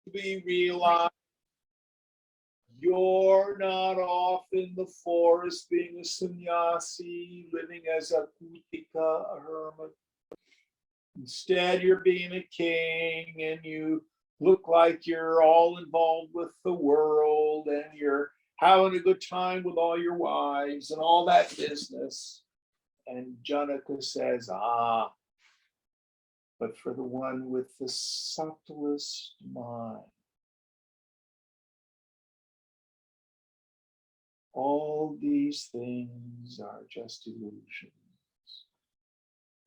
to be realized. You're not off in the forest being a sannyasi, living as a kutika, a hermit. Instead, you're being a king and you look like you're all involved with the world and you're having a good time with all your wives and all that business. And Janaka says, but for the one with the subtlest mind, all these things are just illusions.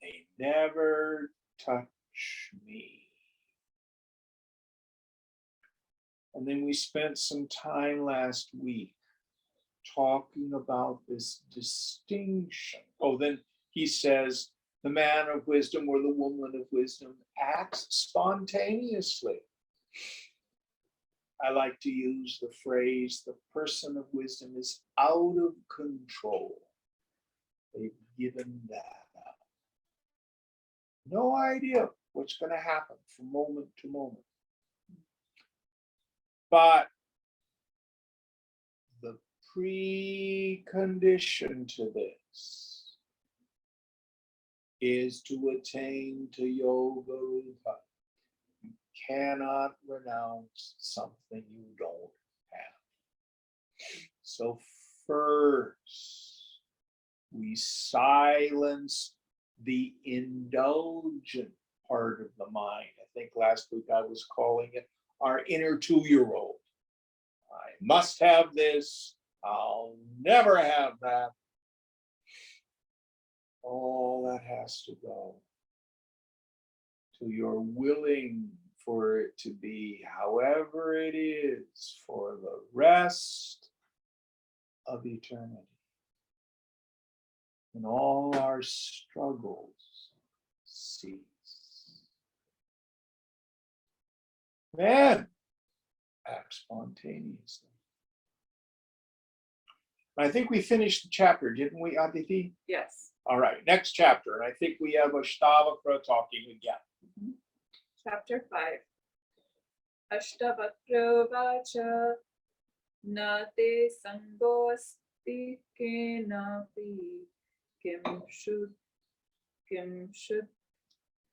They never touch me. And then we spent some time last week talking about this distinction. Oh, then he says, the man of wisdom or the woman of wisdom acts spontaneously. I like to use the phrase, the person of wisdom is out of control. They've given that up. No idea what's going to happen from moment to moment. But the precondition to this is to attain to yoga rupa. You cannot renounce something you don't have. So first, we silence the indulgent part of the mind. I think last week I was calling it our inner 2-year-old. I must have this. I'll never have that. All that has to go till you're willing for it to be however it is for the rest of eternity. And all our struggles cease. Man, act spontaneously. I think we finished the chapter, didn't we, Aditi? Yes. All right, next chapter. And I think we have Ashtavakra talking again. Mm-hmm. Chapter 5. Ashtavakra vacha na te sango asti kenapi kim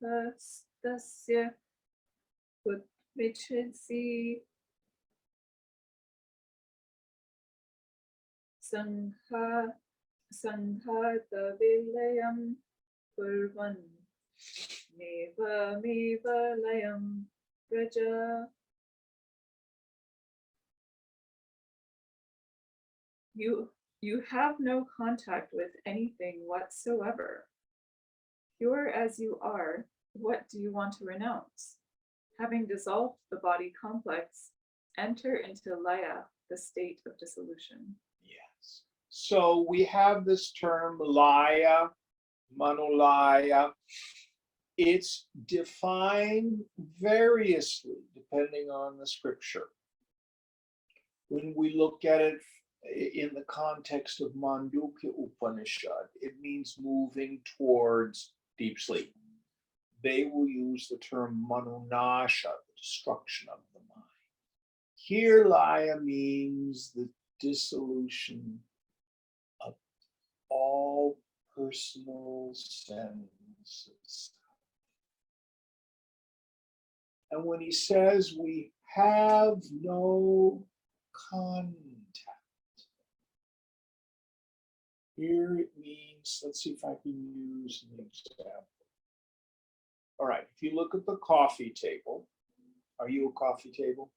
shuddhastasya utvichasi Sangharta vilayam kurvan meva layam praja. You have no contact with anything whatsoever. Pure as you are, what do you want to renounce? Having dissolved the body complex, enter into laya, the state of dissolution. Yes. So we have this term laya, manolaya. It's defined variously depending on the scripture. When we look at it in the context of Mandukya Upanishad, it means moving towards deep sleep. They will use the term manunasha, the destruction of the mind. Here, laya means the dissolution of all personal senses. And when he says we have no contact, here it means, let's see if I can use an example. All right, if you look at the coffee table, are you a coffee table?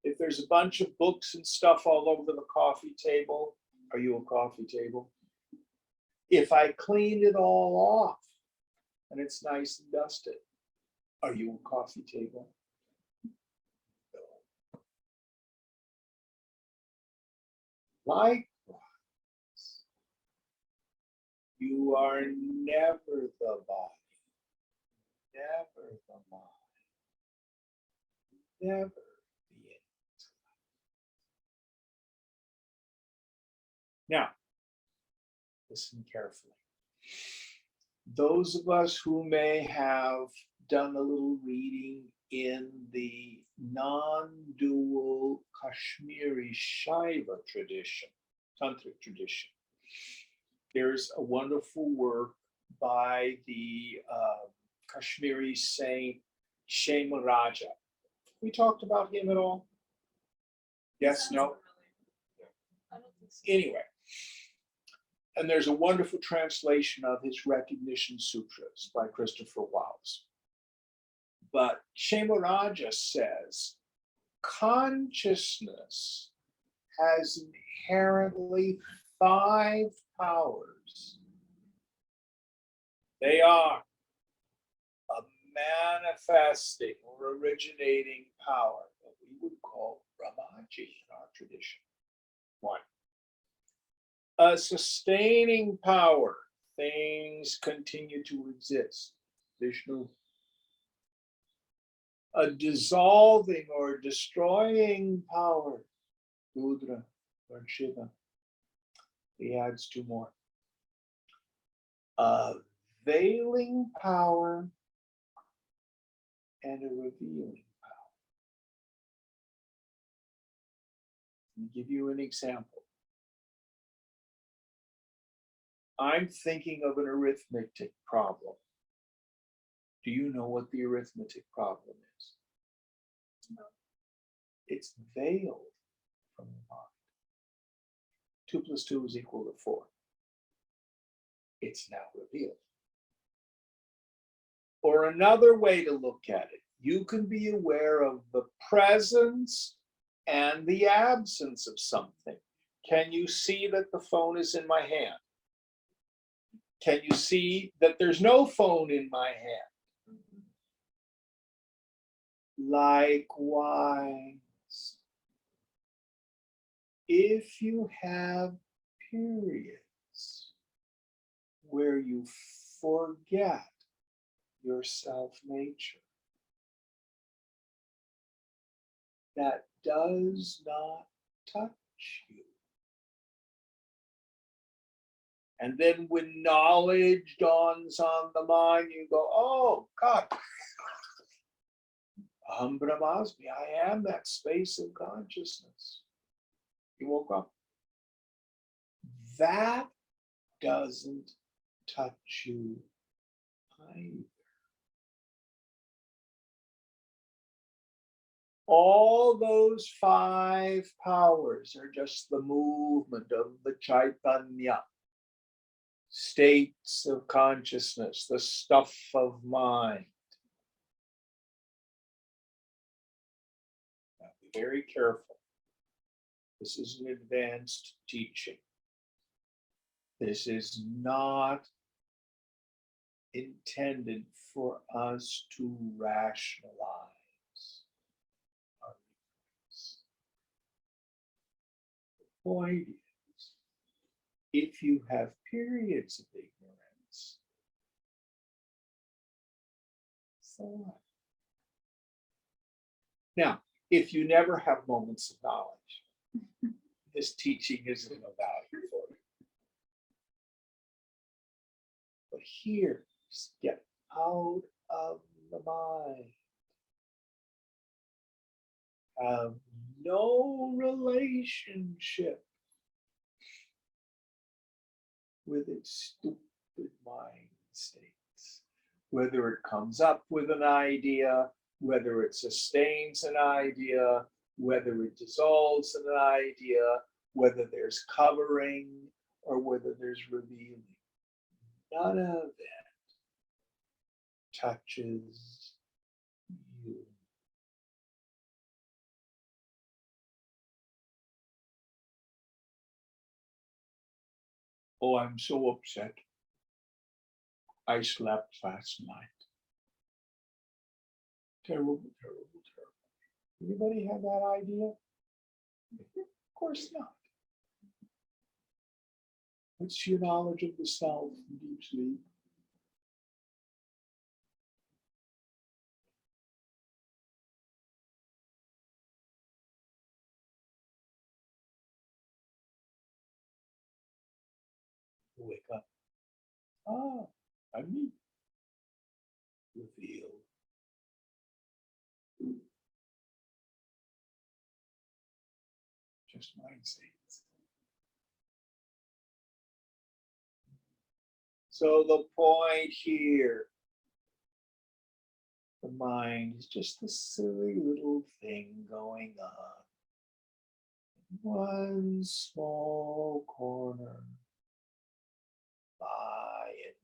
If there's a bunch of books and stuff all over the coffee table, are you a coffee table? If I cleaned it all off and it's nice and dusted, are you a coffee table? No. Likewise, you are never the body, never the mind, never the intellect. Now, listen carefully. Those of us who may have done a little reading in the non-dual Kashmiri Shaiva tradition, tantric tradition. There's a wonderful work by the Kashmiri saint Ch7. We talked about him at all? Yes, no? I don't think so. Anyway, and there's a wonderful translation of his Recognition Sutras by Christopher Wallace. But Ch7 says consciousness has inherently 5 powers. They are a manifesting or originating power that we would call Brahmaji in our tradition. 1. A sustaining power. Things continue to exist. Vishnu. A dissolving or destroying power. Rudra or Shiva. He adds 2 more. A veiling power and a revealing power. Let me give you an example. I'm thinking of an arithmetic problem. Do you know what the arithmetic problem is? No. It's veiled from the mind. 2 plus 2 is equal to 4. It's now revealed. Or another way to look at it, you can be aware of the presence and the absence of something. Can you see that the phone is in my hand? Can you see that there's no phone in my hand? Likewise, if you have periods where you forget your self-nature, that does not touch you. And then when knowledge dawns on the mind, you go, oh, God, Aham Brahmasmi, I am that space of consciousness. You woke up. That doesn't touch you either. All those 5 powers are just the movement of the Chaitanya, states of consciousness, the stuff of mind. Now, be very careful. This is an advanced teaching. This is not intended for us to rationalize our ignorance. The point is, if you have periods of ignorance, so what? Now, if you never have moments of knowledge, this teaching isn't of value for you. But here, get out of the mind. Have no relationship with its stupid mind states. Whether it comes up with an idea, whether it sustains an idea, whether it dissolves an idea, whether there's covering or whether there's revealing. None of that touches you. Oh, I'm so upset. I slept last night. Terrible, terrible, terrible. Anybody have that idea? Of course not. What's your knowledge of the self in deep sleep? Wake up. Ah, I'm me. Revealed. most mind states. So the point here, the mind is just a silly little thing going on. One small corner by an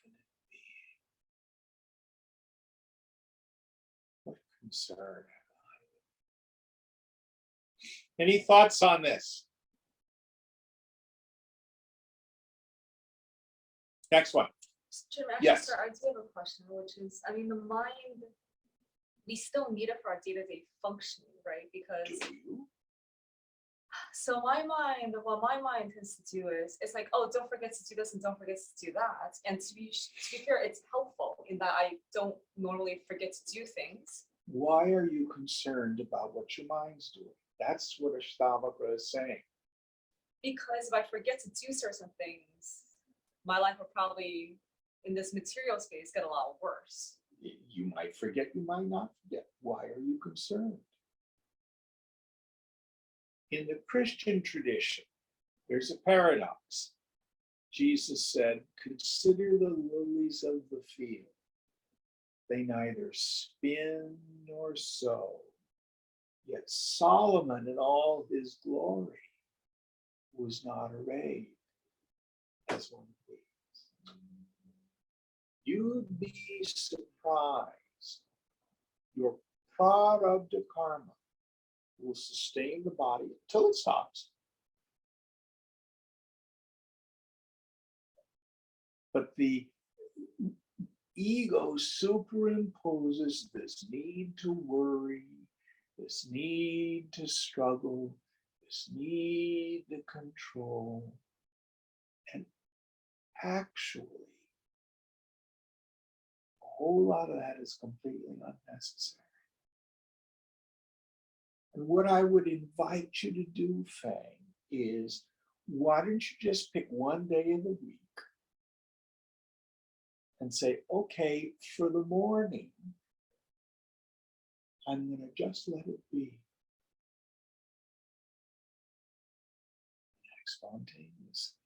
infinite being. What concern have I? Any thoughts on this? Next one. Jim, actually, Yes. sir, I do have a question, which is, I mean, the mind, we still need it for our day-to-day functioning, right? Because Do you? so my mind, what my mind tends to do is, it's like, oh, don't forget to do this and don't forget to do that. And to be fair, it's helpful in that I don't normally forget to do things. Why are you concerned about what your mind's doing? That's what Ashtavakra is saying. Because if I forget to do certain things, my life will probably, in this material space, get a lot worse. You might forget, you might not forget. Why are you concerned? In the Christian tradition, there's a paradox. Jesus said, consider the lilies of the field. They neither spin nor sow. Yet Solomon in all his glory was not arrayed as one of these. You'd be surprised. Your prarabdha karma will sustain the body until it stops. But the ego superimposes this need to worry, this need to struggle, this need to control. And actually, a whole lot of that is completely unnecessary. And what I would invite you to do, Fang, is why don't you just pick one day of the week and say, okay, for the morning, I'm going to just let it be. Act spontaneously.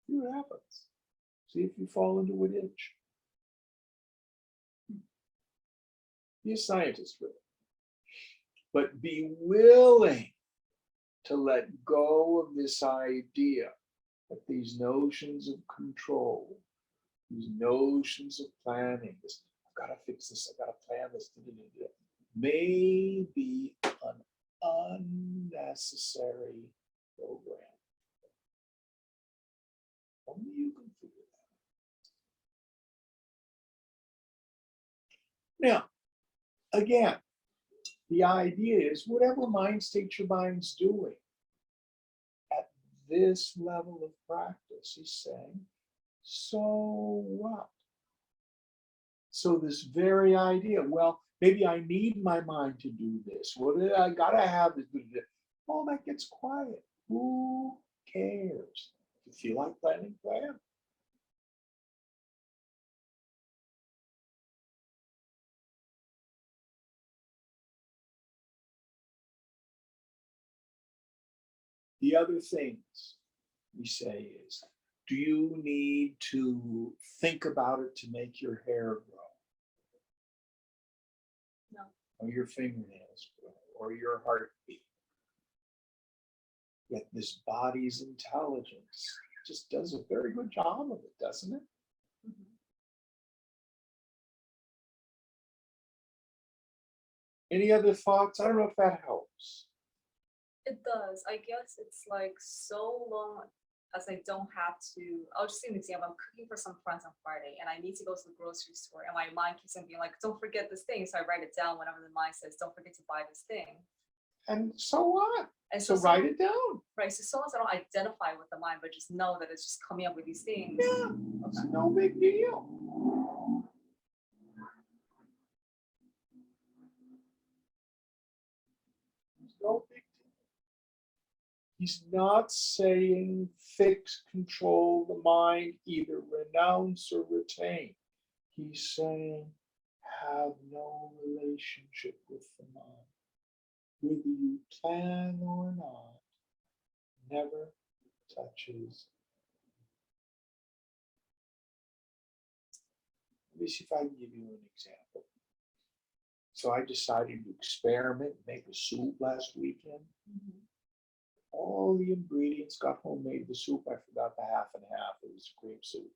See what happens. See if you fall into a ditch. Be a scientist with it. But be willing to let go of this idea that these notions of control, these notions of planning, this, I've got to fix this, I've got to plan this, may be an unnecessary program. Only you can figure that out. Now, again, the idea is whatever mind state your mind's doing at this level of practice, he's saying, so what? So this very idea, well, maybe I need my mind to do this. What do I gotta have to do this? All that gets quiet. Who cares? If you feel like planning, plan. The other things we say is, do you need to think about it to make your hair grow? No. Or your fingernails grow, or your heartbeat. Yet this body's intelligence just does a very good job of it, doesn't it? Mm-hmm. Any other thoughts? I don't know if that helps. It does. I guess it's like so long as I don't have to. I'll just give an example. I'm cooking for some friends on Friday and I need to go to the grocery store and my mind keeps on being like, don't forget this thing. So I write it down whenever the mind says, don't forget to buy this thing. And so what? And so write it down. Right. So long as I don't identify with the mind, but just know that it's just coming up with these things. Yeah, it's no big deal. It's no big deal. He's not saying fix, control the mind, either renounce or retain. He's saying have no relationship with the mind. whether you plan or not, never touches. Let me see if I can give you an example. So I decided to experiment, make a soup last weekend. All the ingredients, got home, made the soup. I forgot the half and half. It was cream soup.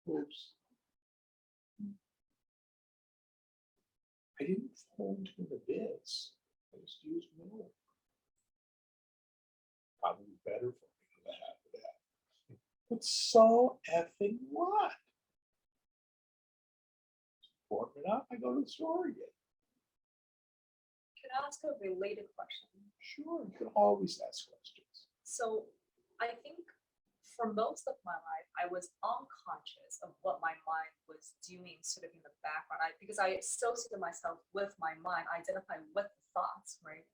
Oops. I didn't fold to the bits. I just used milk. Probably better for me to have that. But so effing what? Warm it up, I go to the store again. Can I ask a related question? Sure, you can always ask questions. So I think for most of my life, I was unconscious of what my mind was doing sort of in the background. Because I associated myself with my mind, I identify with the thoughts, right?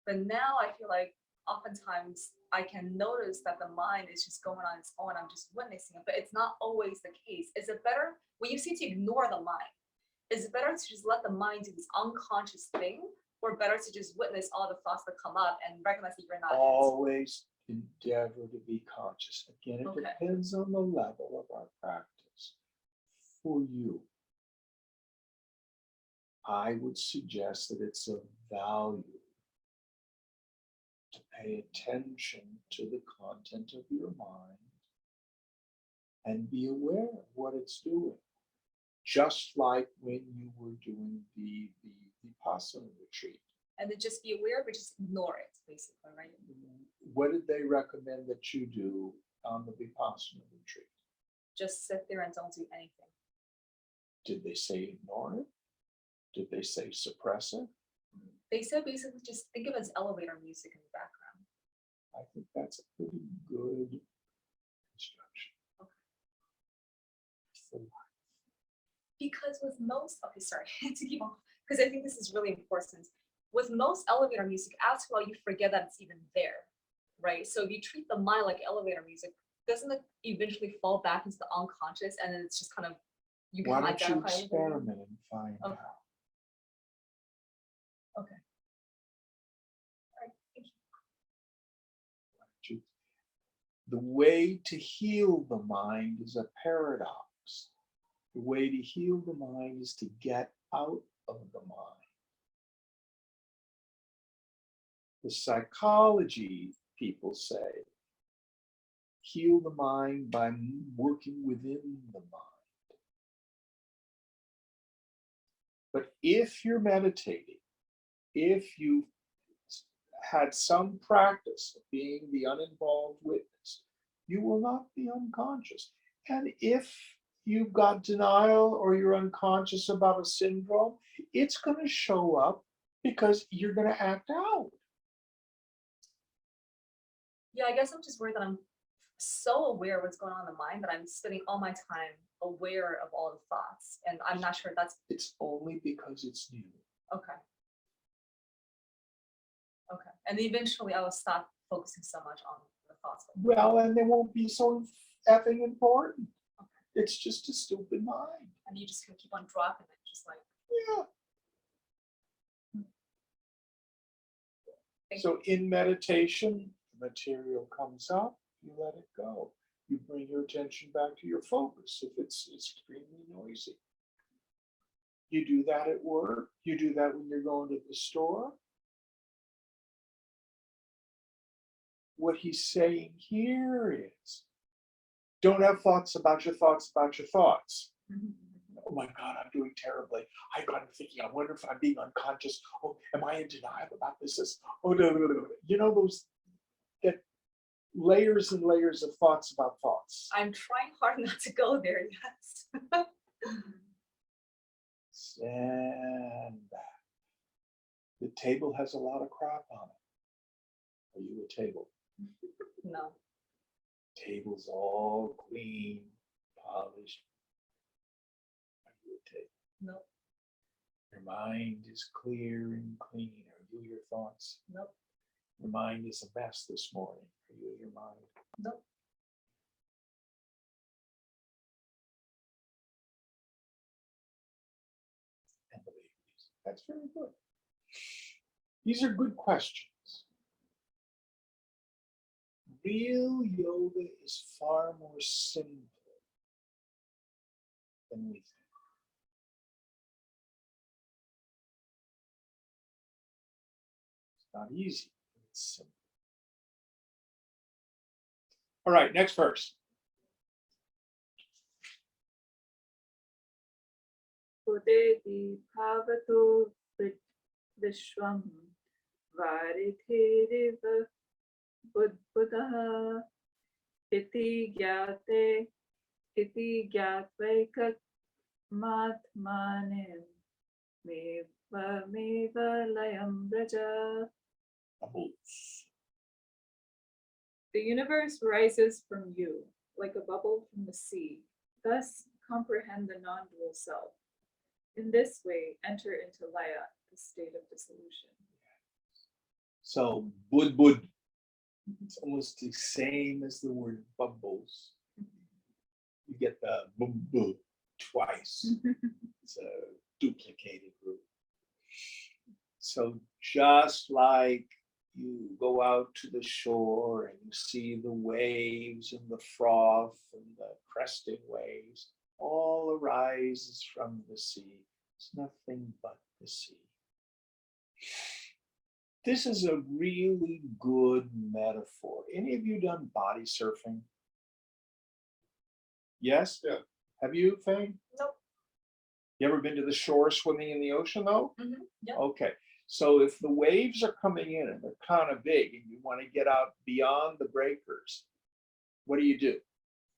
But now I feel like oftentimes I can notice that the mind is just going on its own. I'm just witnessing it, but it's not always the case. Is it better when you say to ignore the mind? Is it better to just let the mind do this unconscious thing, or better to just witness all the thoughts that come up and recognize that you're not it? Always endeavor to be conscious. Again, it Okay. depends on the level of our practice. For you, I would suggest that it's of value to pay attention to the content of your mind and be aware of what it's doing. Just like when you were doing the Vipassana retreat. And then just be aware, but just ignore it, basically, right? What did they recommend that you do on the Vipassana retreat? Just sit there and don't do anything. Did they say ignore it? Did they say suppress it? They said basically just think of it as elevator music in the background. I think that's a pretty good instruction. Okay. For Because with most, okay, sorry, to keep on, because I think this is really important. With most elevator music, after a while, you forget that it's even there, right? So if you treat the mind like elevator music, doesn't it eventually fall back into the unconscious, and then it's just kind of, you Why can don't you identify with it? experiment and find Okay. out? Okay. All right, thank you. The way to heal the mind is a paradox. The way to heal the mind is to get out of the mind. The psychology people say, heal the mind by working within the mind. But if you're meditating, if you've had some practice of being the uninvolved witness, you will not be unconscious. And if you've got denial or you're unconscious about a syndrome, it's going to show up because you're going to act out. Yeah, I guess I'm just worried that I'm so aware of what's going on in the mind that I'm spending all my time aware of all the thoughts, and I'm not sure that's It's only because it's new. okay. Okay, and eventually I will stop focusing so much on the thoughts. Well, and they won't be so effing important. It's just a stupid mind. And you just can keep on dropping it, just like Yeah. thank So in meditation, the material comes up, you let it go. You bring your attention back to your focus if it's extremely noisy. You do that at work. You do that when you're going to the store. What he's saying here is, don't have thoughts about your thoughts about your thoughts. Oh my God, I'm doing terribly. I got thinking, I wonder if I'm being unconscious. Oh, am I in denial about this? Oh, no. You know, those get layers and layers of thoughts about thoughts. I'm trying hard not to go there, yes. Stand back. The table has a lot of crap on it. Are you a table? No. Table's all clean, polished. Are you a table? No. Your mind is clear and clean. Are you your thoughts? No. Your mind is a mess this morning. Are you your mind? No. And the babies. That's very good. These are good questions. Real yoga is far more simple than we think. It's not easy, but it's simple. All right, next verse. Udeti bhavato vishwam varitiriva buddhaha iti gyatvaika matmanim meva layam braja. Bubbles. The universe rises from you, like a bubble from the sea. Thus comprehend the non-dual self. In this way, enter into Laya, the state of dissolution. So bud. It's almost the same as the word bubbles. You get the bub twice. It's a duplicated root. So just like you go out to the shore and you see the waves and the froth and the cresting waves, all arises from the sea. It's nothing but the sea. This is a really good metaphor. Any of you done body surfing? Yes? Yeah. Have you, Faye? Nope. You ever been to the shore swimming in the ocean though? Yeah. Okay. So if the waves are coming in and they're kind of big and you want to get out beyond the breakers, what do you do?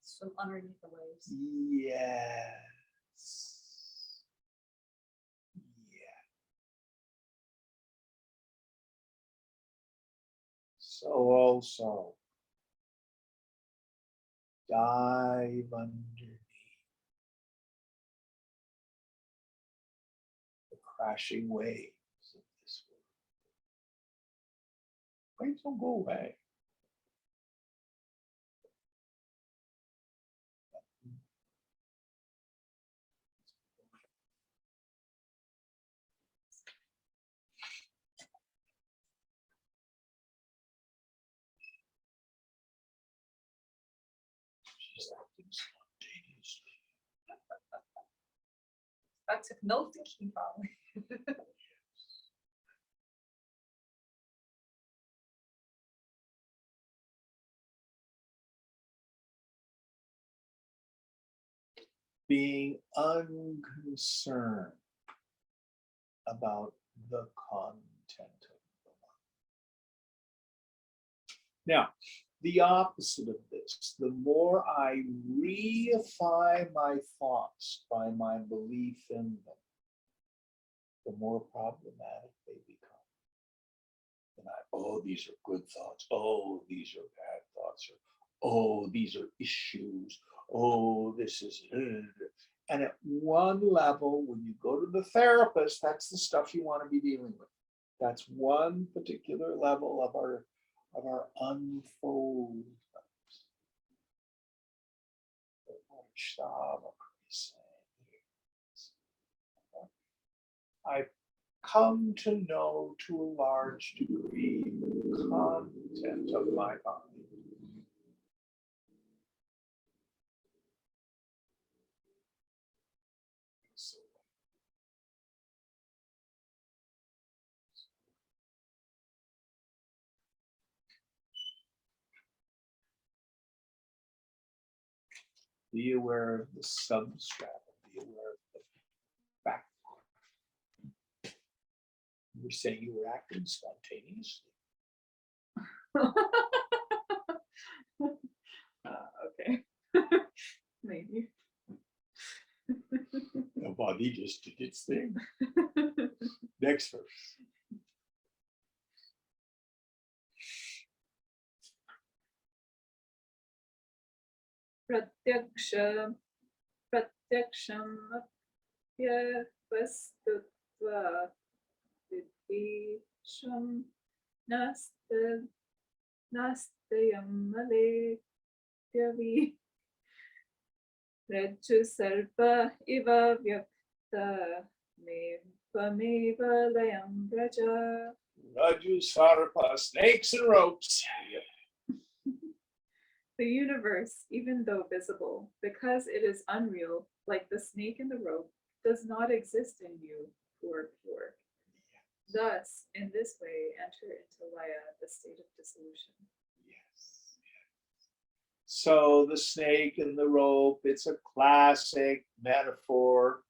Swim underneath the waves. Yes. Yeah. So also dive underneath the crashing waves of this world. Waves don't go away. She's acting spontaneously. That took no thinking, probably. Being unconcerned about the content of the mind. Now, the opposite of this, the more I reify my thoughts by my belief in them, the more problematic they become. And oh, these are good thoughts. Oh, these are bad thoughts. Or, oh, these are issues. Oh, this is. And at one level, when you go to the therapist, that's the stuff you want to be dealing with. That's one particular level of our unfold. What Ashtavakra is saying here. I've come to know to a large degree the content of my mind. Be aware of the substratum, be aware of the background. You were saying you were acting spontaneously. Okay. Maybe. The body just did its thing. Next verse. Pratyaksham apyavastutva vidisham nastayam maledyavi rajju sarpa iva vyakta meva layam braja. Raju Sarapa, snakes and ropes. The universe, even though visible, because it is unreal, like the snake and the rope, does not exist in you who are pure. Thus, in this way, enter into Laya, the state of dissolution. Yes. So the snake and the rope, it's a classic metaphor.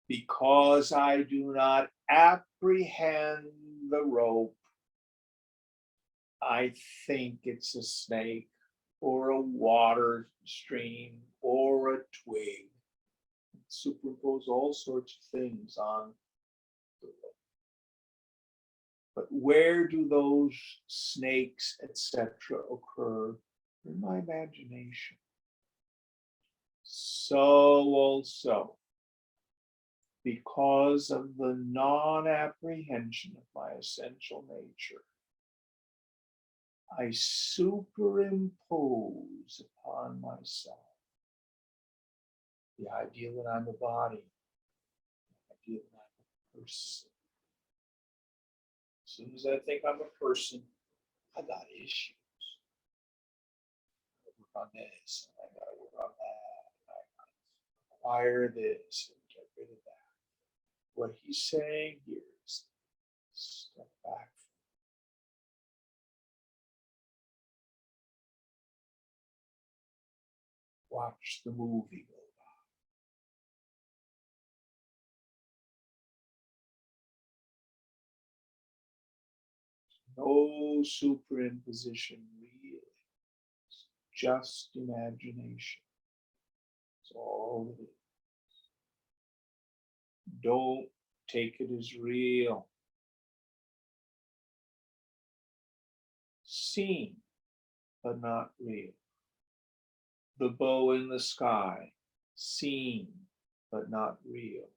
Because I do not apprehend the rope, I think it's a snake or a water stream or a twig. Superimpose all sorts of things on the rope. But where do those snakes, etc., occur? In my imagination. So also, because of the non-apprehension of my essential nature, I superimpose upon myself the idea that I'm a body, the idea that I'm a person. As soon as I think I'm a person, I got issues. I work on this, and I gotta work on that, and I gotta acquire this and get rid of that. What he's saying here is step back. Watch the movie go by. No superimposition really. It's just imagination. That's all it is. Don't take it as real. Seen, but not real. The bow in the sky, seen, but not real.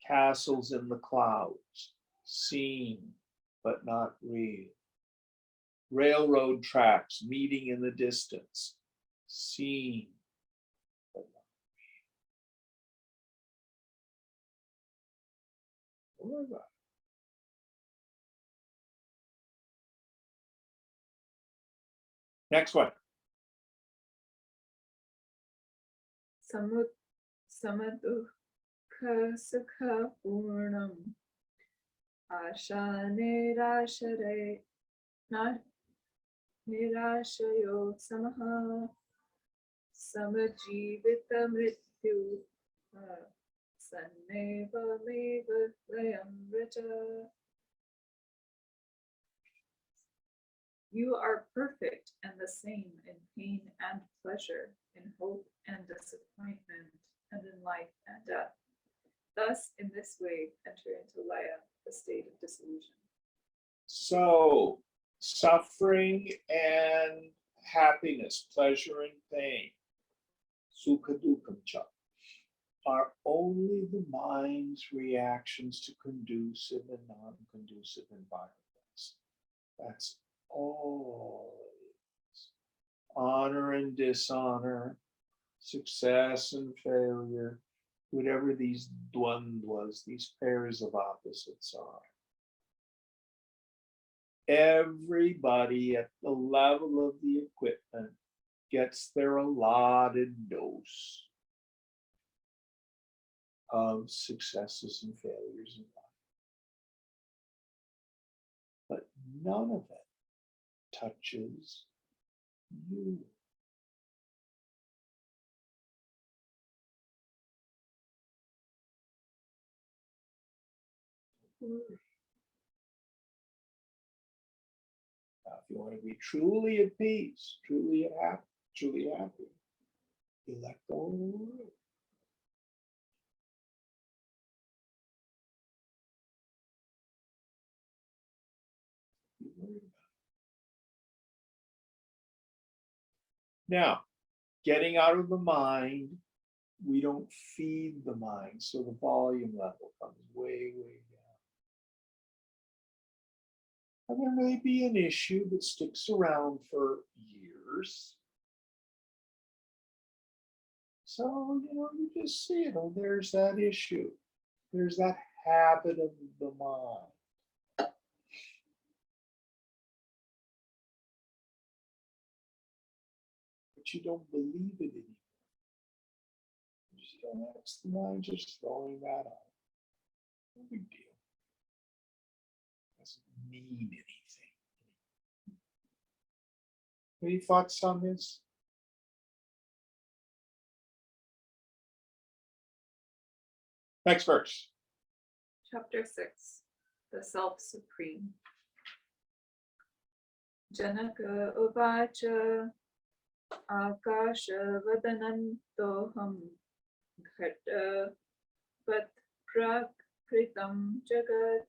Castles in the clouds, seen, but not real. Railroad tracks meeting in the distance, seen, but not real. What about it? Next one. Samadukha sukha purnam asha nirashayo samaha samajivita mrityu sanneva meva layam rita. You are perfect and the same in pain and pleasure, in hope and disappointment, and in life and death. Thus, in this way, enter into Laya, the state of dissolution. So, suffering and happiness, pleasure and pain, sukha dukkha cha, are only the mind's reactions to conducive and non-conducive environments. That's all it is. Honor and dishonor, success and failure, whatever these dvandvas, these pairs of opposites are. Everybody at the level of the equipment gets their allotted dose of successes and failures in life. But none of it touches you. Now, if you want to be truly at peace, truly happy, you let go of the world. You worry about it. Now, getting out of the mind, we don't feed the mind, so the volume level comes way, way down. And there may be an issue that sticks around for years. So, you just see it. Oh, there's that issue. There's that habit of the mind. But you don't believe it anymore. You just don't, that's the mind just throwing that out. No big deal. Doesn't mean anything. Any thoughts on this? Next verse. Chapter 6, the Self-Supreme. Janaka Uvacha Akasha Vadanantoham Ghata Vat Prakritam Jagat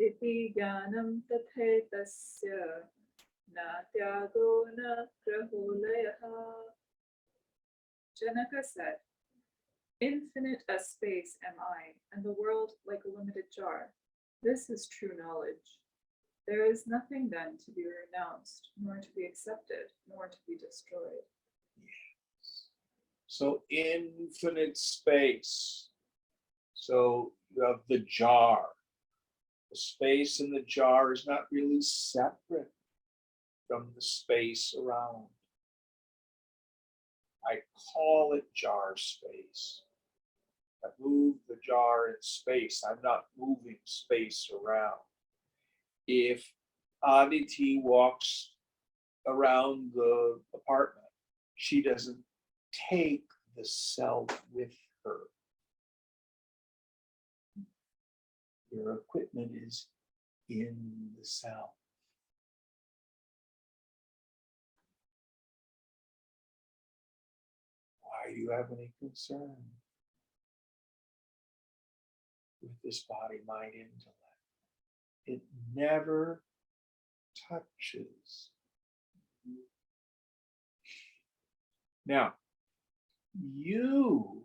Iti Jnanam Tathetasya Na Tyago Na Praholayaha. Janaka said, "Infinite as space am I, and the world like a limited jar. This is true knowledge. There is nothing then to be renounced, nor to be accepted, nor to be destroyed." So infinite space. So you have the jar. The space in the jar is not really separate from the space around. I call it jar space. I move the jar in space. I'm not moving space around. If Aditi walks around the apartment, she doesn't take the self with her. Your equipment is in the self. Why do you have any concern with this body, mind, intellect? It never touches. Now, you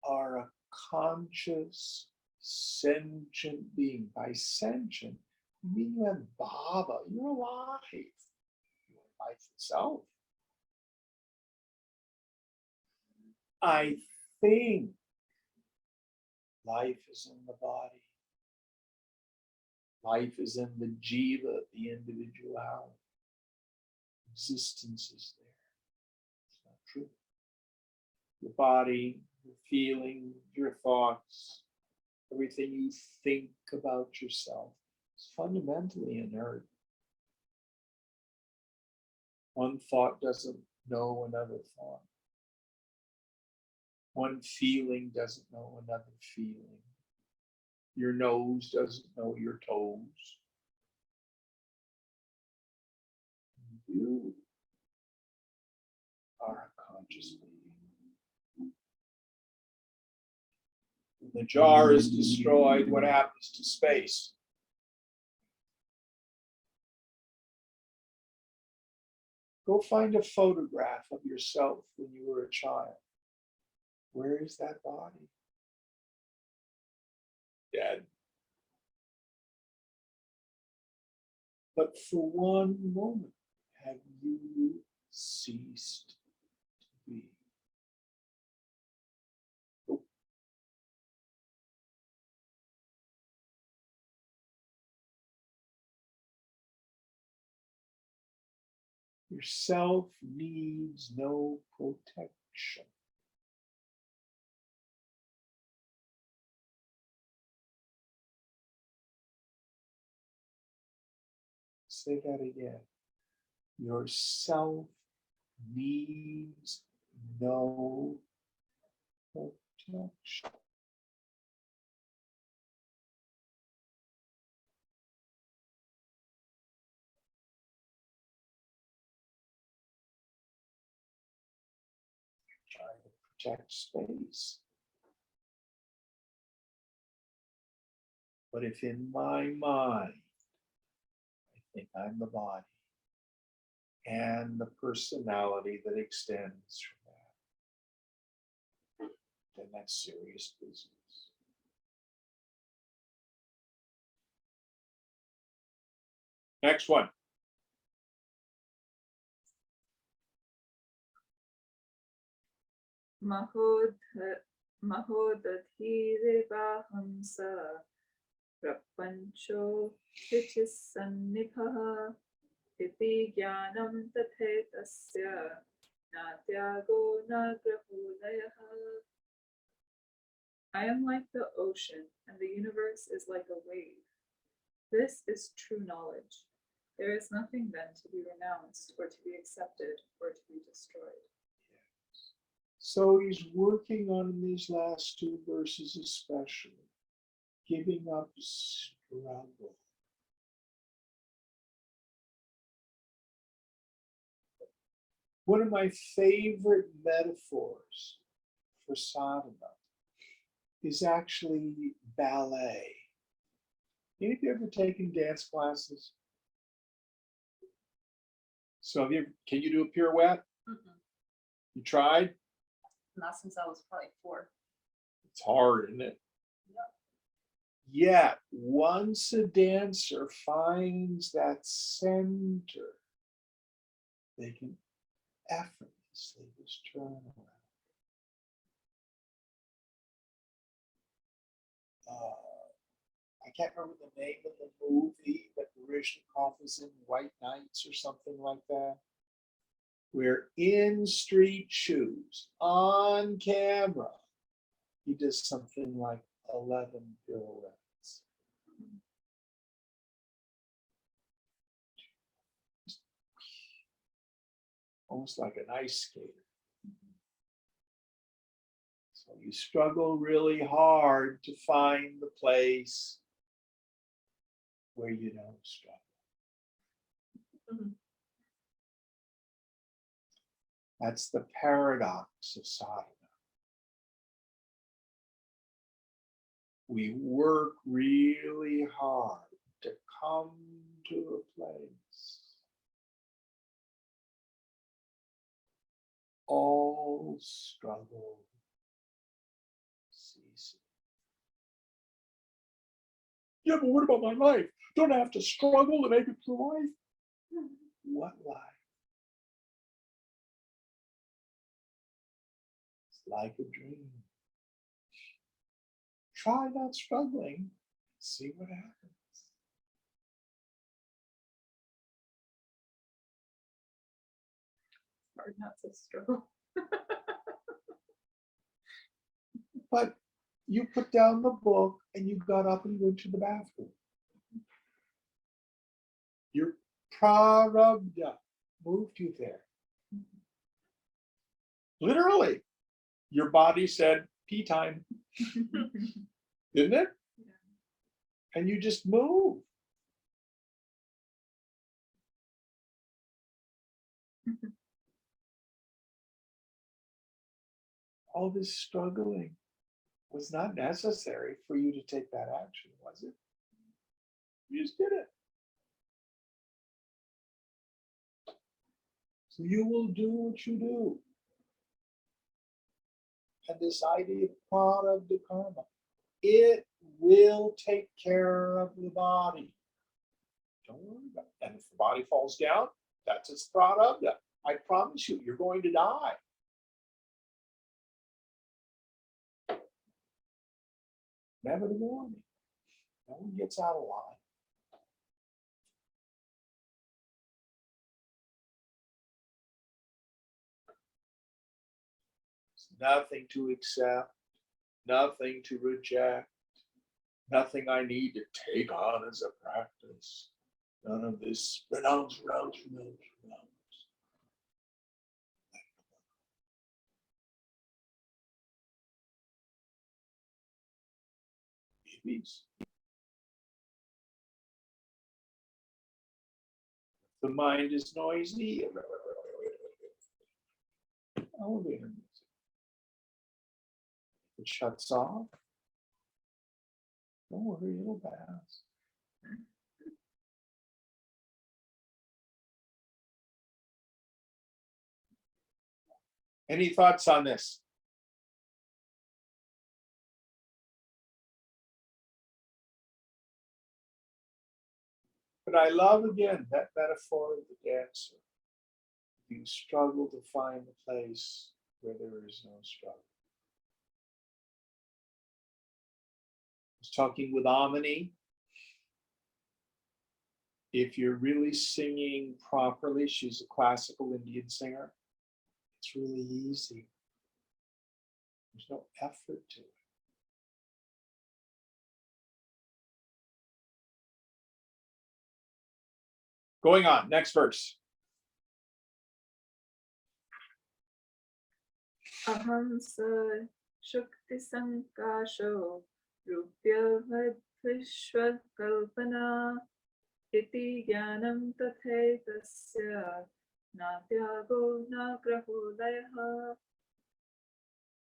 are a conscious, sentient being. By sentient, you mean you have bhava. You're alive. You're life itself. I think life is in the body. Life is in the jiva, the individuality. Existence is there. It's not true. Your body, your feelings, your thoughts, everything you think about yourself is fundamentally inert. One thought doesn't know another thought. One feeling doesn't know another feeling. Your nose doesn't know your toes. You are a conscious being. When the jar is destroyed, what happens to space? Go find a photograph of yourself when you were a child. Where is that body? Dead. But for one moment, have you ceased to be? Nope. Yourself needs no protection. Say that again. Yourself needs no protection. Trying to protect space. But if in my mind, I think I'm the body and the personality that extends from that, then that's serious business. Next one. Mahodadhirivahamsa prapancho tichisannipaha iti jnanam tathetasya natyago nagrahodayaha. I am like the ocean, and the universe is like a wave. This is true knowledge. There is nothing then to be renounced, or to be accepted, or to be destroyed. So he's working on these last two verses, especially giving up struggle. One of my favorite metaphors for sadhana is actually ballet. Any of you ever taken dance classes? So can you do a pirouette? Mhm. You tried? Not since I was probably 4. It's hard, isn't it? Yep. Yet, once a dancer finds that center, they can effortlessly just turn around. I can't remember the name of the movie that Baryshnikov was in, White Knights or something like that, where in street shoes, on camera, he does something like 11 pirouettes. Almost like an ice skater. So you struggle really hard to find the place where you don't struggle. Mhm. That's the paradox of sadhana. We work really hard to come to a place. All struggle ceases. Yeah, but what about my life? Don't I have to struggle to make it through life? What life? It's like a dream. Try not struggling, see what happens. Hard not to struggle. But you put down the book and you got up and went to the bathroom. Your prarabdha moved you there. Literally, your body said, pee time, didn't it? Yeah. And you just move. All this struggling was not necessary for you to take that action, was it? You just did it. So you will do what you do. And this idea of prarabdha karma, it will take care of the body. Don't worry about it. And if the body falls down, that's its prarabdha. I promise you, you're going to die. Never the warning. No one gets out of line. There's nothing to accept, nothing to reject, nothing I need to take on as a practice. None of this renounce. Peace. The mind is noisy. Elevator music. It shuts off. Don't worry, it'll pass. Any thoughts on this? But I love again that metaphor of the dancer. You struggle to find the place where there is no struggle. talking with Amini. If you're really singing properly, she's a classical Indian singer. It's really easy. There's no effort to it. Going on, next verse. Aham sa shukti sankasho rupya vishwa kalpana iti jnanam tathaitasya natyago nagraho layaha.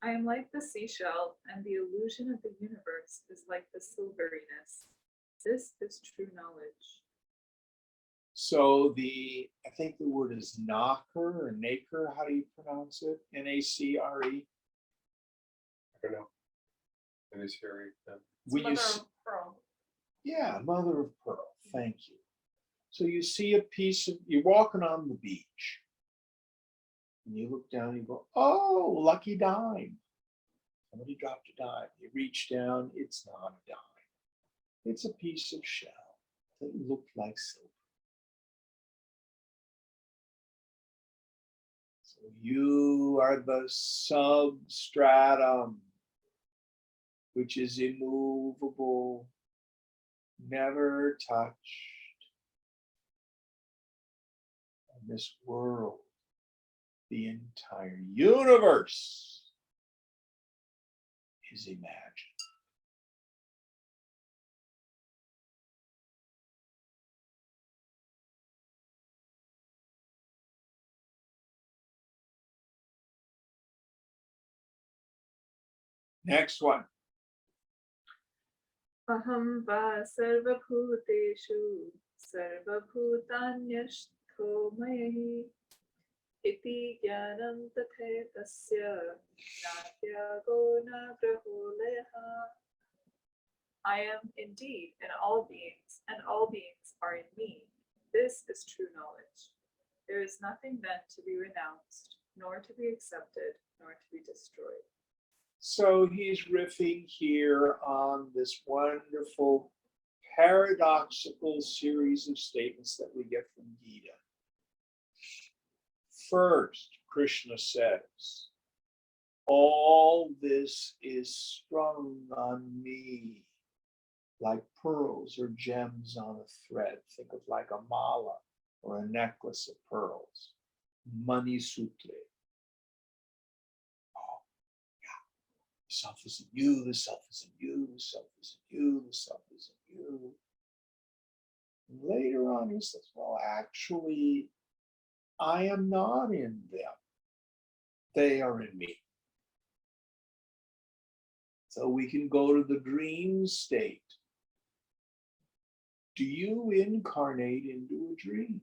I am like the seashell, and the illusion of the universe is like the silveriness. This is true knowledge. So I think the word is Naker or Naker. How do you pronounce it? Nacre. I don't know. It is very. When you Mother of pearl. Yeah, mother of pearl. Thank you. So you see a piece of, you're walking on the beach, and you look down and you go, oh, lucky dime. Somebody dropped a dime. You reach down, it's not a dime. It's a piece of shell that looked like silver. So you are the substratum, which is immovable, never touched. And this world, the entire universe, is imagined. Next one. Aham va sarvabhuteshu sarvabhutanyashtho mayahi iti jnanam tathaitasya natyago nagraho layaha. I am indeed in all beings, and all beings are in me. This is true knowledge. There is nothing then to be renounced, nor to be accepted, nor to be destroyed. So he's riffing here on this wonderful paradoxical series of statements that we get from Gita. First, Krishna says, all this is strung on me like pearls or gems on a thread. Think of like a mala or a necklace of pearls. Mani sutre. The self isn't you, the self isn't you, the self isn't you, the self isn't you. And later on he says, well, actually, I am not in them. They are in me. So we can go to the dream state. Do you incarnate into a dream?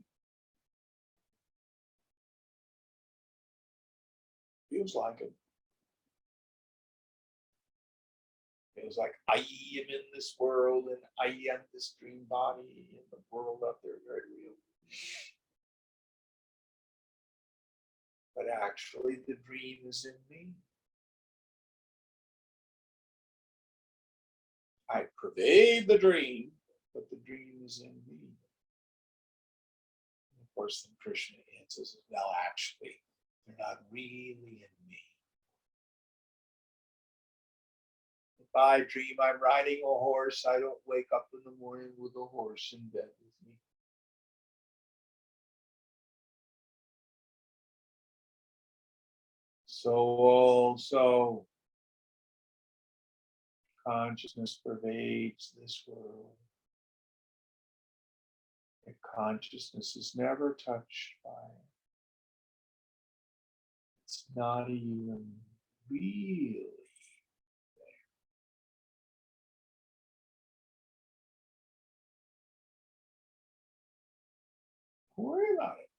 Feels like it. Feels like I am in this world and I am this dream body and the world up there very real. But actually the dream is in me. I pervade the dream, but the dream is in me. And of course, then Krishna answers, well, actually, they're not really in me. If I dream I'm riding a horse, I don't wake up in the morning with a horse in bed with me. So also, consciousness pervades this world. And consciousness is never touched by it. It's not even really there. Don't worry about it.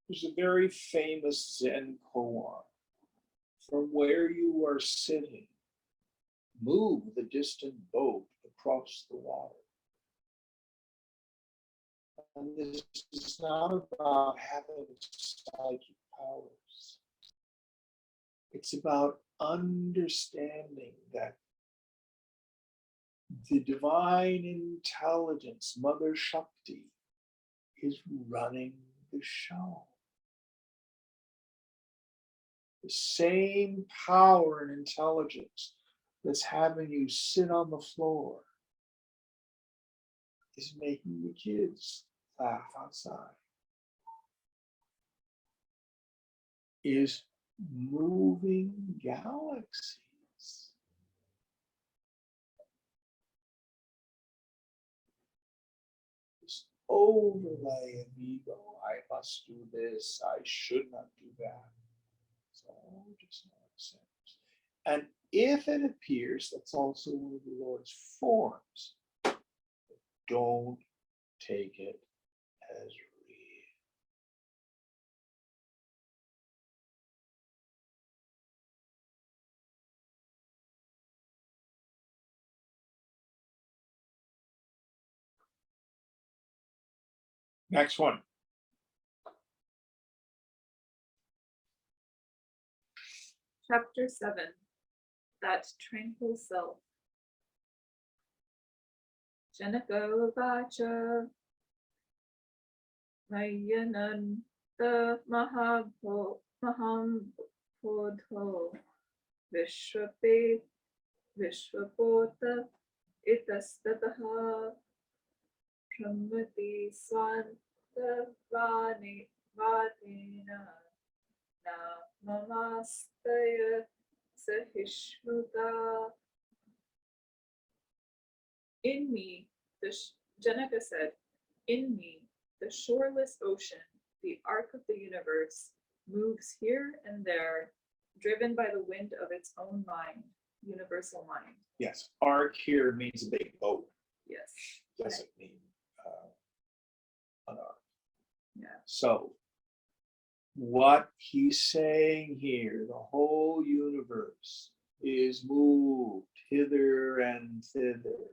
There's a very famous Zen koan. From where you are sitting, move the distant boat across the water. And this is not about having psychic powers. It's about understanding that the divine intelligence, Mother Shakti, is running the show. The same power and intelligence that's having you sit on the floor is making the kids laugh outside, is moving galaxies. This overlay of ego, I must do this, I should not do that. It's all just nonsense. And if it appears, that's also one of the Lord's forms. Don't take it as real. Next one. Chapter 7. That tranquil self. Janaka Vacha Mayananda Mahampodho Vishwape Vishwapota Itastataha Pramati Swanta Vadena Namastaya Sahishnuta. In me, Janaka said, in me, the shoreless ocean, the arc of the universe, moves here and there, driven by the wind of its own mind, universal mind. Yes, arc here means a big boat. Yes. Doesn't mean an arc. Yeah. So, what he's saying here, the whole universe is moved hither and thither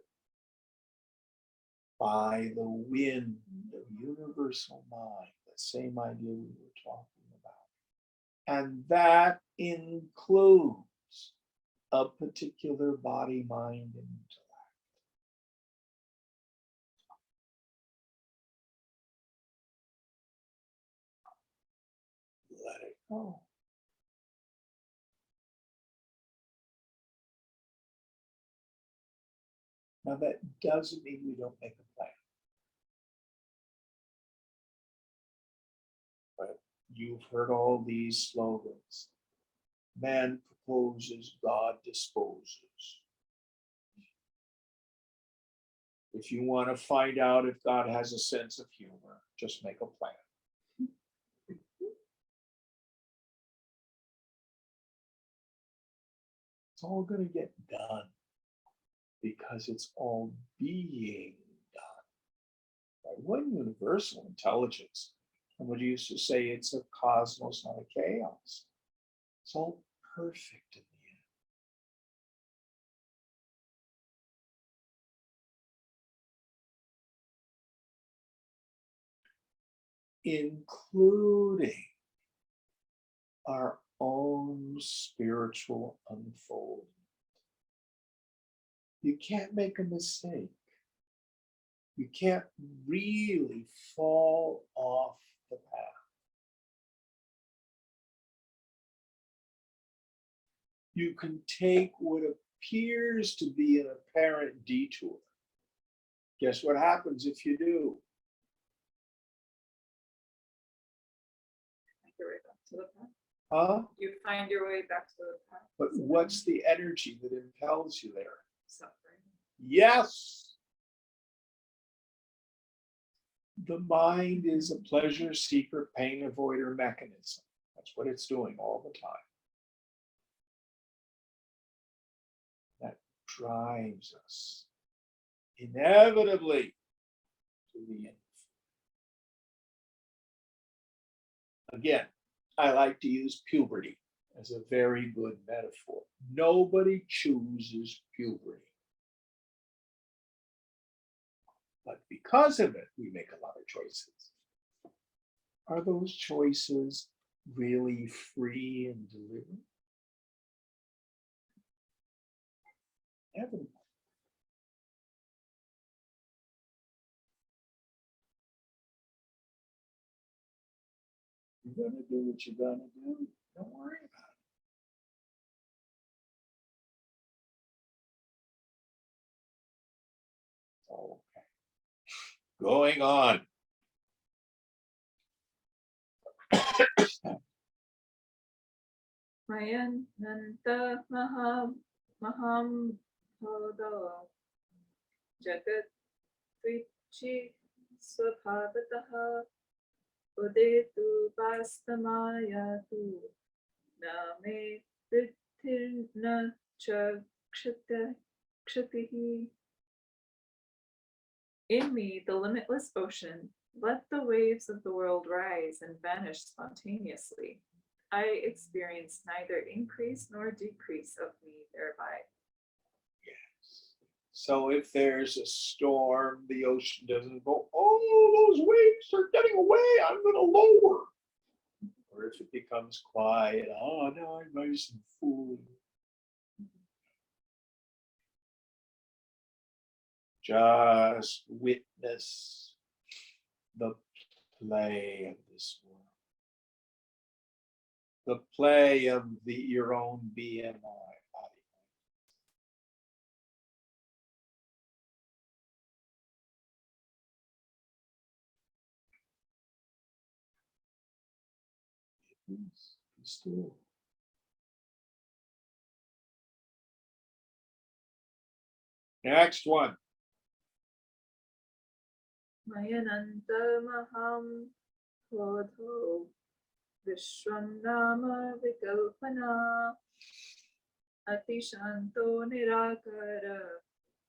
by the wind of universal mind, the same idea we were talking about. And that includes a particular body, mind, and intellect. Let it go. Now, that doesn't mean we don't make a plan. But you've heard all these slogans. Man proposes, God disposes. If you want to find out if God has a sense of humor, just make a plan. It's all going to get done because it's all being done by one universal intelligence. Somebody used to say it's a cosmos, not a chaos. It's all perfect in the end. Including our own spiritual unfoldment. You can't make a mistake. You can't really fall off the path. You can take what appears to be an apparent detour. Guess what happens if you do? Your way back to the path. Huh? You find your way back to the path. But what's the energy that impels you there? Suffering. Yes. The mind is a pleasure seeker, pain avoider mechanism. That's what it's doing all the time. That drives us inevitably to the end. Again, I like to use puberty as a very good metaphor. Nobody chooses puberty. But because of it, we make a lot of choices. Are those choices really free and deliberate? Never. You're gonna do what you're gonna do. Don't worry about it. Okay. Going on. Mayan Nanta Maham Hodo Jagat Vichi Swabhavataha Udetu Vastamayatu Name Ritirna Kshatihi. In me, the limitless ocean, let the waves of the world rise and vanish spontaneously. I experience neither increase nor decrease of me thereby. Yes. So if there's a storm, the ocean doesn't go, oh, those waves are getting away, I'm going to lower. Or if it becomes quiet, oh, no, I'm nice and full. Just witness the play of this world. The play of your own BMI body. Be still. Next one. Mayananta Maham Hodho Vishwam Nama Vikalpana Atishanto Nirakara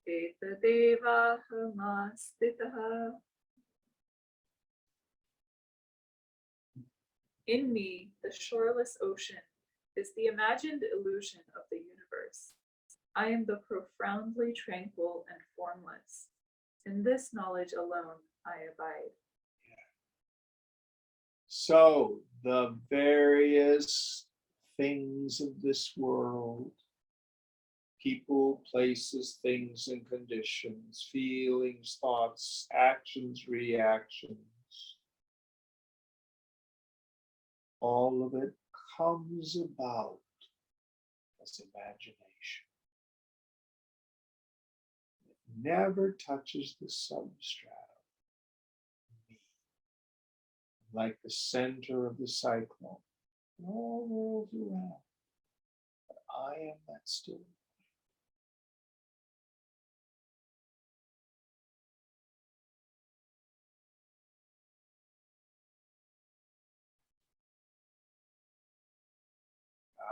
Etadeva Hamastitaha. In me, the shoreless ocean is the imagined illusion of the universe. I am the profoundly tranquil and formless. In this knowledge alone, I abide. So the various things of this world, people, places, things and conditions, feelings, thoughts, actions, reactions, all of it comes about as imagination. It never touches the substratum, me, like the center of the cyclone. It all rolls around, but I am that still.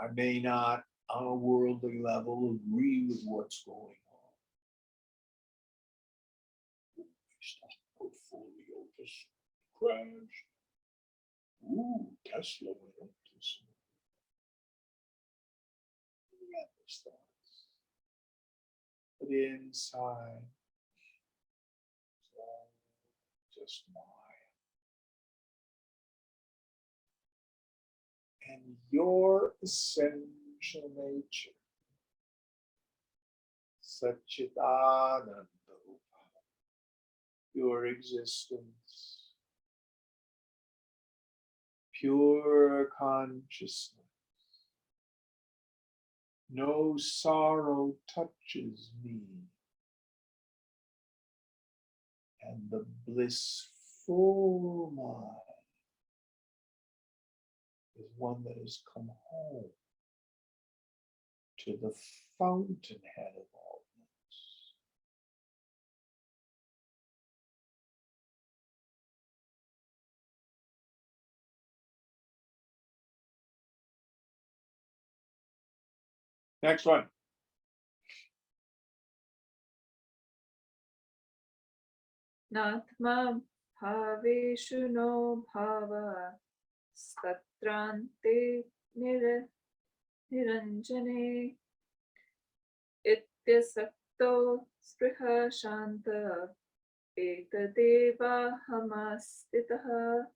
I may not, on a worldly level, agree with what's going on. Stock portfolio just crashed. Ooh, Tesla went up this morning. Yeah, those thoughts. But inside, it's all just mine. And your essential nature, Satchitananda, your existence, pure consciousness, no sorrow touches me, and the blissful mind is one that has come home to the fountainhead of all things. Next one. Natma Bhaveshu no Bhava Satrante Niranjane Ityasakto Spriha Shanta Ekadeva Hamastitaha.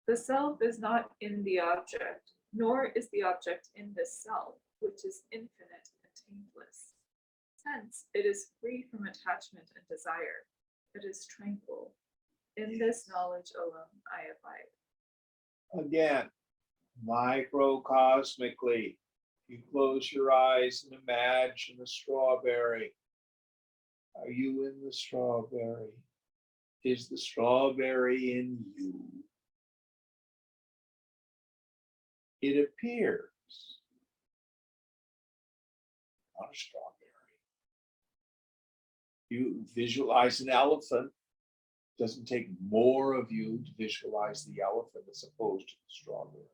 The self is not in the object, nor is the object in this self, which is infinite and taintless. Hence, it is free from attachment and desire. It is tranquil. In this knowledge alone I abide. Again, microcosmically, you close your eyes and imagine a strawberry. Are you in the strawberry? Is the strawberry in you? It appears not a strawberry. You visualize an elephant. Doesn't take more of you to visualize the elephant as opposed to the strawberry.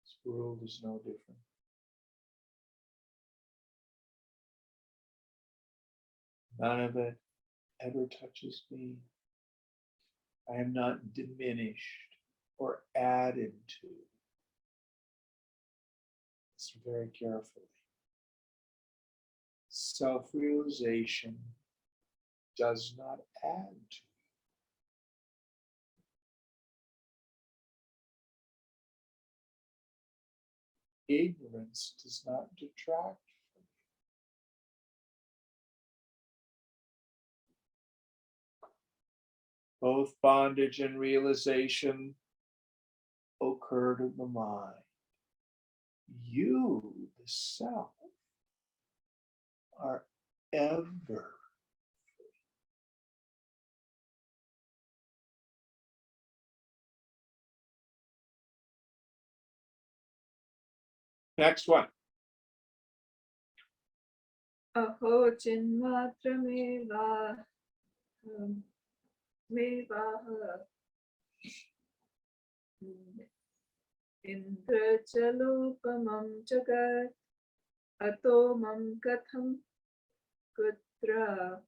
This world is no different. None of it ever touches me. I am not diminished or added to. Listen very carefully. Self-realization does not add to. Ignorance does not detract from you. Both bondage and realization occur to the mind. You, the self, are ever free. Next one. Aho chinmatrameva mevaha Indrachalopamam jagat ato mam katham kutra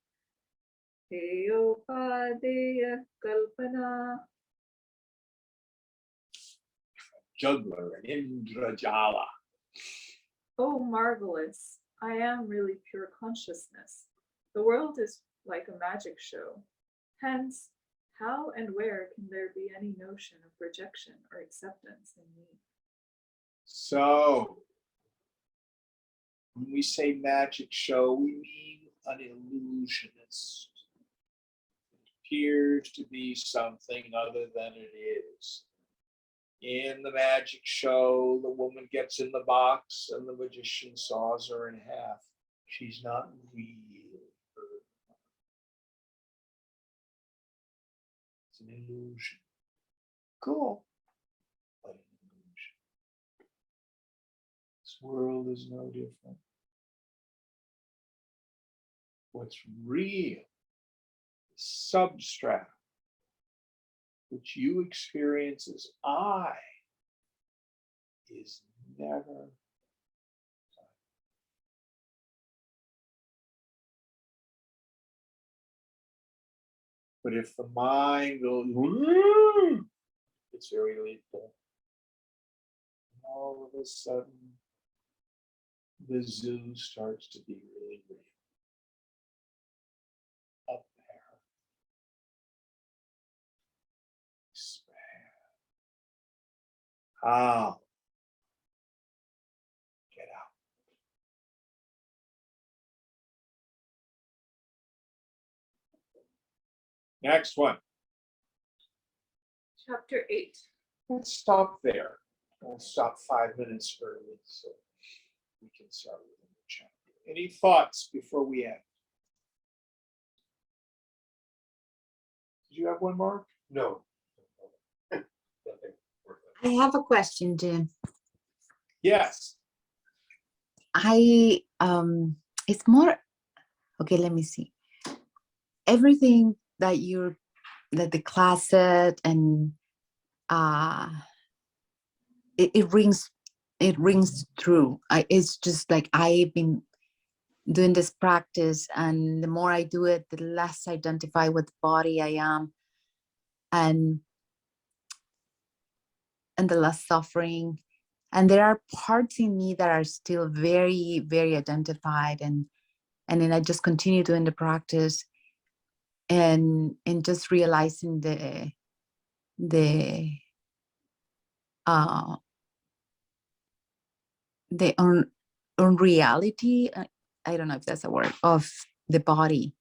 heyopadeya kalpana. Juggler and Indrajala. Oh, marvelous! I am really pure consciousness. The world is like a magic show. Hence, how and where can there be any notion of rejection or acceptance in me? So, when we say magic show, we mean an illusionist. It appears to be something other than it is. In the magic show, the woman gets in the box and the magician saws her in half. She's not real. It's an illusion. Cool, but an illusion. This world is no different. What's real, the substract, which you experience as I, is never. But if the mind goes, it's very lethal. And all of a sudden, the zoo starts to be really real. Up there. Expand. How? Get out. Next one. Chapter 8. Let's stop there. We'll stop 5 minutes early so we can start with a new chapter. Any thoughts before we end? Did you have one, Mark? No. Nothing worth it. I have a question, Jim. Yes. It's more, okay, let me see. Everything that the class said, and it rings true. It's just like I've been doing this practice, and the more I do it, the less I identify with the body I am, and the less suffering. And there are parts in me that are still very, very identified, and And then I just continue doing the practice, and just realizing the uh the unreality, I don't know if that's a word, of the body.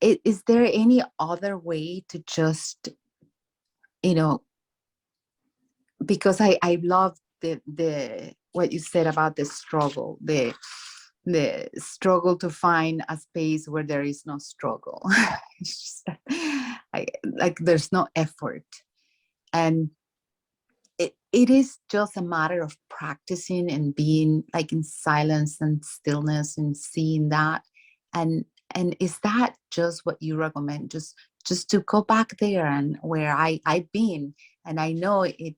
Is there any other way to just, because I love the what you said about the struggle, the struggle to find a space where there is no struggle. It's just like there's no effort, and it is just a matter of practicing and being like in silence and stillness and seeing that. And is that just what you recommend, just to go back there and where I've been, and I know it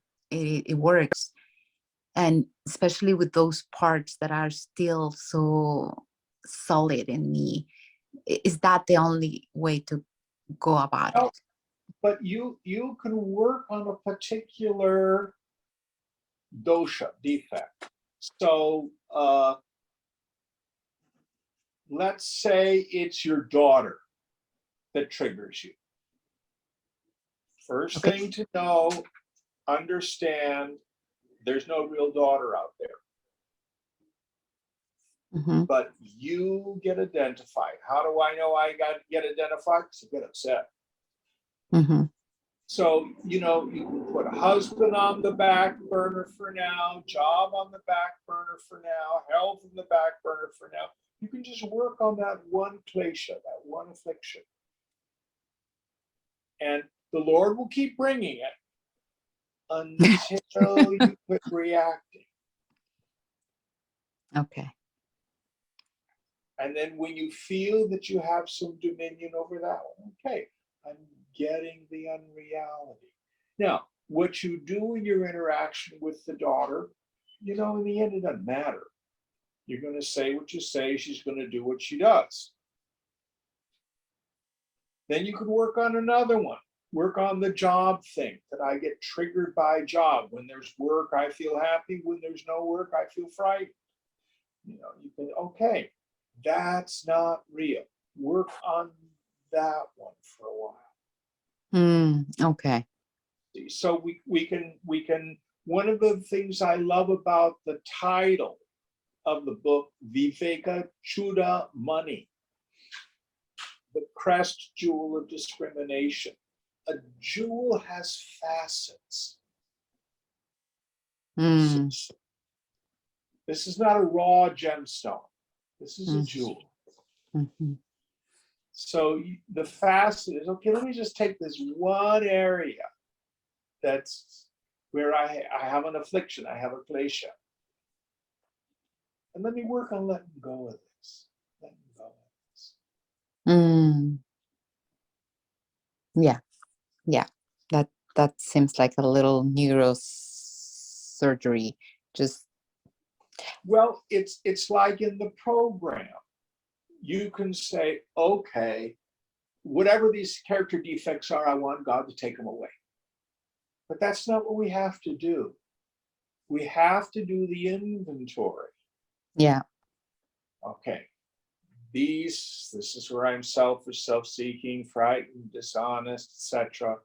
works, and especially with those parts that are still so solid in me? Is that the only way to go about No, it? but you can work on a particular dosha defect. So let's say it's your daughter that triggers you. First Okay. thing to know, understand there's no real daughter out there, Mhm. but you get identified. How do I know I get identified? Because I get upset. Mhm. So, you can put a husband on the back burner for now, job on the back burner for now, health on the back burner for now. You can just work on that one klesha, that one affliction. And the Lord will keep bringing it until you quit reacting. Okay. And then when you feel that you have some dominion over that one, okay, I'm getting the unreality. Now, what you do in your interaction with the daughter, in the end, it doesn't matter. You're going to say what you say, she's going to do what she does. Then you could work on another one. Work on the job thing, that I get triggered by job. When there's work, I feel happy. When there's no work, I feel frightened. You can, okay, that's not real. Work on that one for a while. Okay. So we can, one of the things I love about the title of the book, Viveka Chudamani, the crest jewel of discrimination. A jewel has facets. This is not a raw gemstone. This is a jewel. Mhm. So the facet is, okay, let me just take this one area that's where I have an affliction, I have a klesha. And let me work on letting go of this. Letting go of this. Yeah. Yeah. That seems like a little neurosurgery. Just Well, it's like in the program. You can say, okay, whatever these character defects are, I want God to take them away. But that's not what we have to do. We have to do the inventory. yeah. Okay, this is where I'm selfish, self-seeking, frightened, dishonest, etc.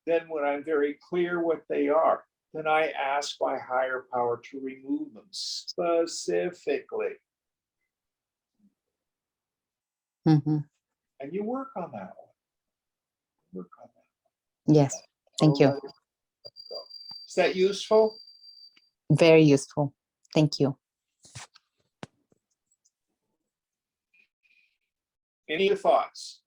Then when I'm very clear what they are, then I ask my higher power to remove them specifically. Mm-hmm. And you work on that one. Work on that. Yes. Thank you. Is that useful? Very useful. Thank you. Any thoughts?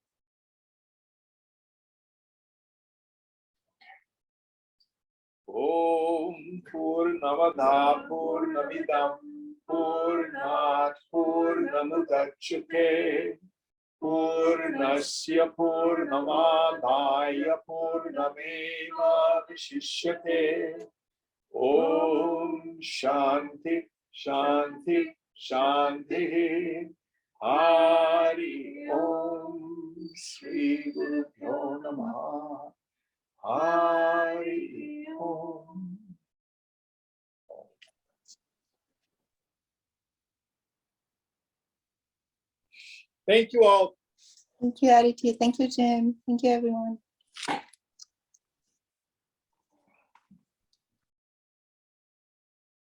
Om Purnamada Purnamidam Purnat Purnamudachyate Purnasya Purnamadaya Purnameva Vishishyate. Om Shanti Shanti Shanti. Hari Om Sri Guru Pyo Namaha. Hari Om. Thank you all. Thank you, Aditi. Thank you, Jim. Thank you, everyone.